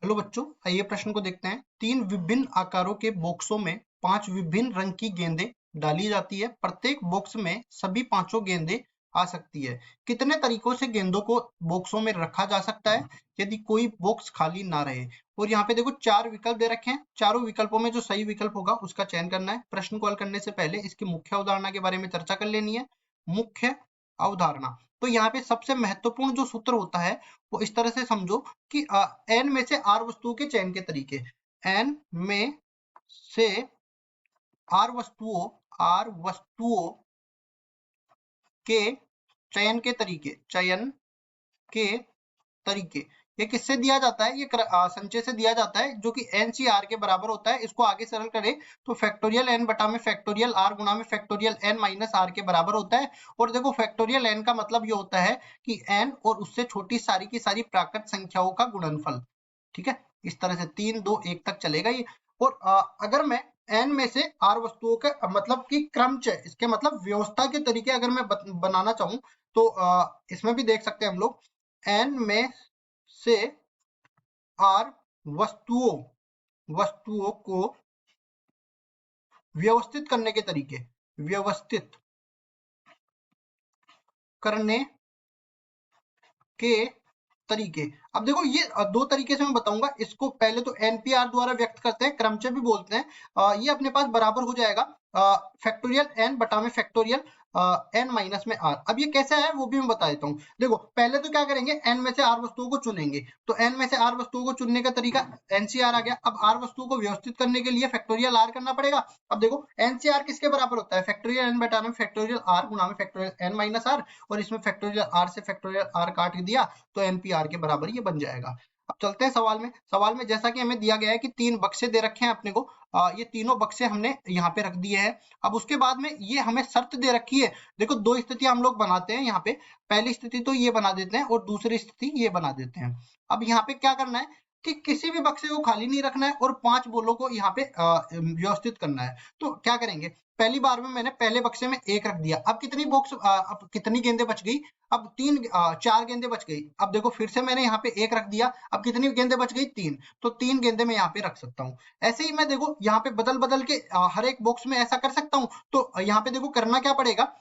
Hello बच्चों, आइए प्रश्न को देखते हैं। 3 विभिन्न आकारों के बॉक्सों में 5 विभिन्न रंग की गेंदें डाली जाती है। प्रत्येक बॉक्स में सभी पांचों गेंदें आ सकती है। कितने तरीकों से गेंदों को बॉक्सों में रखा जा सकता है यदि कोई बॉक्स खाली ना रहे? और यहाँ पे देखो 4 विकल्प दे रखे हैं। चारों विकल्पों में जो सही विकल्प होगा उसका चयन करना है। प्रश्न को हल करने से पहले इसकी मुख्य अवधारणा के बारे में चर्चा कर लेनी है। मुख्य अवधारणा, तो यहाँ पे सबसे महत्वपूर्ण जो सूत्र होता है वो इस तरह से समझो कि n में से r वस्तुओं के चयन के तरीके। n में से r वस्तुओं के चयन के तरीके ये किससे दिया जाता है? ये संचय से दिया जाता है, जो कि n c r के बराबर होता है। इसको आगे सरल करें तो फैक्टोरियल n बटा में फैक्टोरियल r गुणा में फैक्टोरियल n माइनस r के बराबर होता है। और देखो फैक्टोरियल n का मतलब ये होता है कि n और उससे छोटी सारी की सारी प्राकृत संख्याओं का गुणनफल। ठीक है, इस तरह से 3 2 1 तक चलेगा ये। और अगर मैं n में से r वस्तुओं के मतलब कि क्रमचय, इसके मतलब व्यवस्था के तरीके अगर मैं बनाना चाहूं तो इसमें भी देख सकते हैं हम लोग। n में से r वस्तुओं को व्यवस्थित करने के तरीके, व्यवस्थित करने के तरीके। अब देखो ये दो तरीके से मैं बताऊंगा इसको। पहले तो एनपीआर द्वारा व्यक्त करते हैं, क्रमचय भी बोलते हैं। ये अपने पास बराबर हो जाएगा फैक्टोरियल n बटा में फैक्टोरियल n माइनस में r। अब ये कैसा है वो भी मैं बता देता हूँ। देखो पहले तो क्या करेंगे, n में से r वस्तुओं को चुनेंगे, तो n में से r वस्तुओं को चुनने का तरीका ncr आ गया। अब r वस्तुओं को व्यवस्थित करने के लिए फैक्टोरियल r करना पड़ेगा। अब देखो ncr किसके बराबर होता है? फैक्टोरियल n बटा में फैक्टोरियल r गुणा में फैक्टोरियल n माइनस r, और इसमें फैक्टोरियल r से फैक्टोरियल r काट दिया तो एनपीआर के बराबर ये बन जाएगा। अब चलते हैं सवाल में। सवाल में जैसा कि हमें दिया गया है कि 3 बक्से दे रखे हैं अपने को, ये तीनों बक्से हमने यहाँ पे रख दिए हैं। अब उसके बाद में ये हमें शर्त दे रखी है। देखो 2 स्थिति हम लोग बनाते हैं यहाँ पे। पहली स्थिति तो ये बना देते हैं और दूसरी स्थिति ये बना देते हैं। अब यहाँ पे क्या करना है कि किसी भी बक्से को खाली नहीं रखना है और 5 बॉलों को यहाँ पे व्यवस्थित करना है। तो क्या करेंगे, पहली बार में मैंने पहले बक्से में 1 रख दिया। अब कितनी अब कितनी गेंदें बच गई? अब 4 गेंदें बच गई। अब देखो फिर से मैंने यहाँ पे 1 रख दिया। अब कितनी गेंदें बच गई? 3। तो 3 गेंदें मैं यहाँ पे रख सकता हूँ। ऐसे ही मैं देखो यहाँ पे बदल बदल के हर एक बॉक्स में ऐसा कर सकता हूँ। तो यहाँ पे देखो करना क्या पड़ेगा,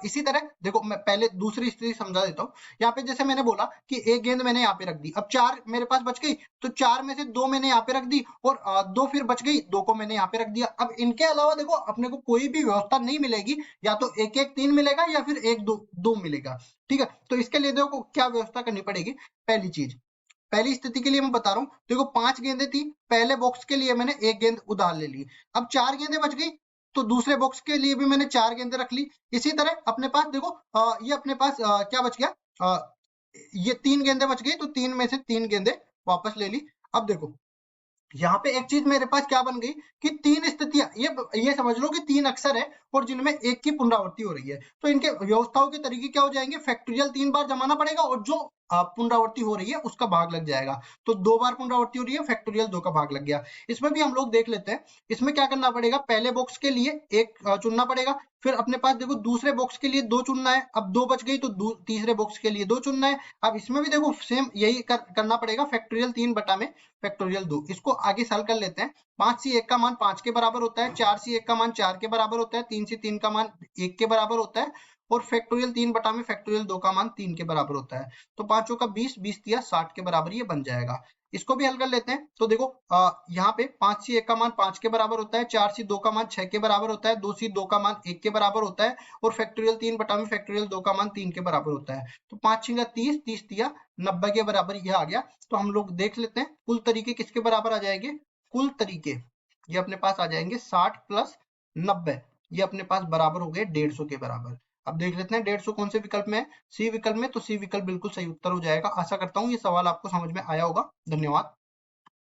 इसी तरह देखो मैं पहले दूसरी स्थिति समझा देता हूँ। यहाँ पे जैसे मैंने बोला कि 1 गेंद मैंने यहाँ पे रख दी। अब 4 मेरे पास बच गई, तो 4 में से 2 मैंने यहाँ पे रख दी और 2 फिर बच गई, 2 को मैंने यहाँ पे रख दिया। अब इनके अलावा देखो अपने को कोई भी व्यवस्था नहीं मिलेगी, या तो 1 1 3 मिलेगा या फिर 1 2 2 मिलेगा। ठीक है, तो इसके लिए देखो क्या व्यवस्था करनी पड़ेगी। पहली चीज, पहली स्थिति के लिए मैं बता रहा हूँ, देखो 5 गेंदें थी, पहले बॉक्स के लिए मैंने 1 गेंद उधार ले ली। अब 4 गेंदें बच गई, तो दूसरे बॉक्स के लिए भी मैंने 4 गेंदें रख ली। इसी तरह अपने पास देखो ये अपने पास क्या बच गया, ये 3 गेंदें बच गई, तो 3 में से 3 गेंदें वापस ले ली। अब देखो यहाँ पे एक चीज मेरे पास क्या बन गई कि 3 स्थितियां, ये समझ लो कि 3 अक्षर है और जिनमें 1 की पुनरावृत्ति हो रही है। तो इनके व्यवस्थाओं के तरीके क्या हो जाएंगे, फैक्टोरियल 3 बार जमाना पड़ेगा और जो पुनरावृत्ति हो रही है उसका भाग लग जाएगा। तो 2 बार पुनरावृत्ति हो रही है, फैक्टोरियल 2 का भाग लग गया। इसमें भी हम लोग देख लेते हैं। इसमें क्या करना पड़ेगा, पहले बॉक्स के लिए 1 चुनना पड़ेगा, फिर अपने पास देखो दूसरे बॉक्स के लिए 2 चुनना है। अब 2 बच गई, तो तीसरे बॉक्स के लिए 2 चुनना है। अब इसमें भी देखो सेम यही करना पड़ेगा, फैक्टोरियल 3 बटा में फैक्टोरियल 2। इसको आगे सॉल्व कर लेते हैं। 5 से 1 का मान 5 के बराबर होता है, 4 से 1 का मान 4 के बराबर होता है, 3 से 3 का मान 1 के बराबर होता है, और फैक्टोरियल 3 बटा में फैक्टोरियल 2 का मान 3 के बराबर होता है। तो 5 का 20, 20 दिया 60 के बराबर ये बन जाएगा। इसको भी हल कर लेते हैं। तो देखो यहाँ पे 5 से 1 का मान 5 के बराबर होता है, 4 से 2 का मान 6 के बराबर होता है, 2 से 2 का मान 1 के बराबर होता है, और फैक्टोरियल 3 बटा में फैक्टोरियल 2 का मान 3 के बराबर होता है। तो 5 6 30, 30 दिया 90 के बराबर यह आ गया। तो हम लोग देख लेते हैं कुल तरीके किसके बराबर आ जाएंगे। कुल तरीके ये अपने पास आ जाएंगे 60 प्लस 90, ये अपने पास बराबर हो गए 150 के बराबर। अब देख लेते हैं 150 कौन से विकल्प में है, सी विकल्प में। तो सी विकल्प बिल्कुल सही उत्तर हो जाएगा। आशा करता हूँ ये सवाल आपको समझ में आया होगा। धन्यवाद।